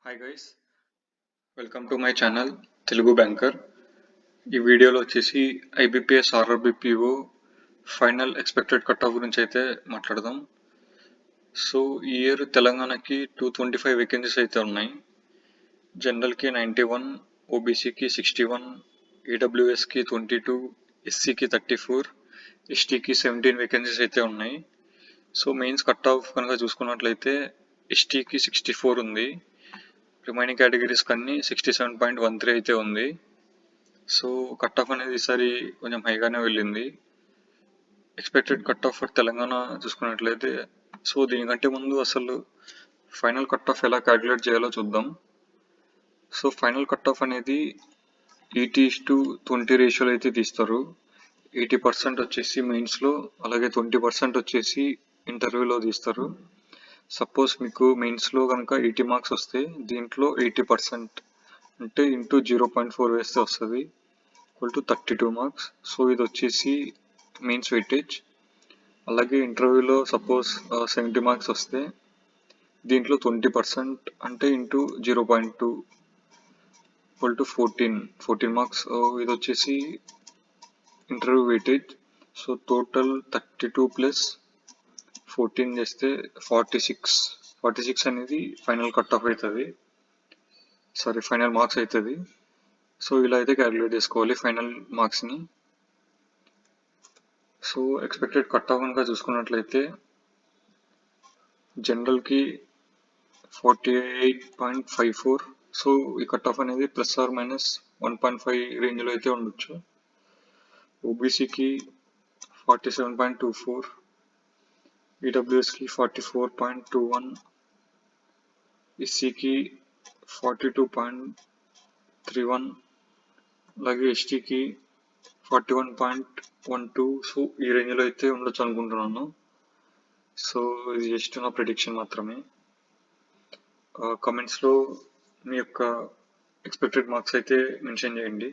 Hi guys, welcome to my channel Telugu banker. ఈ వీడియోలో వచ్చేసి IBPS RRB PO final expected cut off గురించి అయితే మాట్లాడదాం. సో ఈ ఇయర్ తెలంగాణకి 225 వేకెన్సీస్ అయితే ఉన్నాయి. జనరల్కి 91, ఓబీసీకి 61, ఈడబ్ల్యూఎస్కి 22, ఎస్సీకి 34, ఎస్టీకి 17 వేకెన్సీస్ అయితే ఉన్నాయి. సో మెయిన్స్ కట్ ఆఫ్ కనుక చూసుకున్నట్లయితే ఎస్టీకి 64 ఉంది, రిమైనింగ్ కేటగిరీస్ కన్నీ 67.13 అయితే ఉంది. సో కట్ ఆఫ్ అనేది ఈసారి కొంచెం హైగానే వెళ్ళింది. Expected cut of for Telangana చూసుకున్నట్లయితే, సో దీనికంటే ముందు అసలు ఫైనల్ కట్ ఆఫ్ ఎలా క్యాలిక్యులేట్ చేయాలో చూద్దాం. సో ఫైనల్ కట్ ఆఫ్ అనేది 80:20 రేషియోలో అయితే తీస్తారు. 80% వచ్చేసి మెయిన్స్లో, అలాగే 20% వచ్చేసి ఇంటర్వ్యూలో తీస్తారు. సపోజ్ మీకు మెయిన్స్లో కనుక 80 మార్క్స్ వస్తే దీంట్లో 80% అంటే ఇంటూ 0.4 వేస్తే వస్తుంది, ఈక్వల్ టు 32 మార్క్స్. సో ఇది వచ్చేసి మెయిన్స్ వెయిటేజ్. అలాగే ఇంటర్వ్యూలో సపోజ్ 70 మార్క్స్ వస్తే దీంట్లో 20% అంటే ఇంటూ 0.2 ఈక్వల్ టు 14 మార్క్స్. ఇది వచ్చేసి interview weightage. So total 32 plus 14 చేస్తే 46 అనేది ఫైనల్ కట్ ఆఫ్ అవుతుంది, ఫైనల్ మార్క్స్ అవుతుంది. సో ఇలా అయితే క్యాలిక్యులేట్ చేసుకోవాలి ఫైనల్ మార్క్స్ని. సో ఎక్స్పెక్టెడ్ కట్ ఆఫ్ కనుక చూసుకున్నట్లయితే జనరల్కి 48.54. సో ఈ కట్ ఆఫ్ అనేది ప్లస్ ఆర్ మైనస్ 1.5 రేంజ్లో అయితే ఉండొచ్చు. ఓబీసీకి 47.24, ఈడబ్ల్యూఎస్కి 44.21, ఎస్సీకి 42.31, అలాగే ఎస్టీకి 41.12. సో ఈ రేంజ్లో అయితే ఉండొచ్చు అనుకుంటున్నాను. సో ఇది జస్ట్ నా ప్రిడిక్షన్ మాత్రమే. కమెంట్స్లో మీ యొక్క ఎక్స్పెక్టెడ్ మార్క్స్ అయితే మెన్షన్ చేయండి.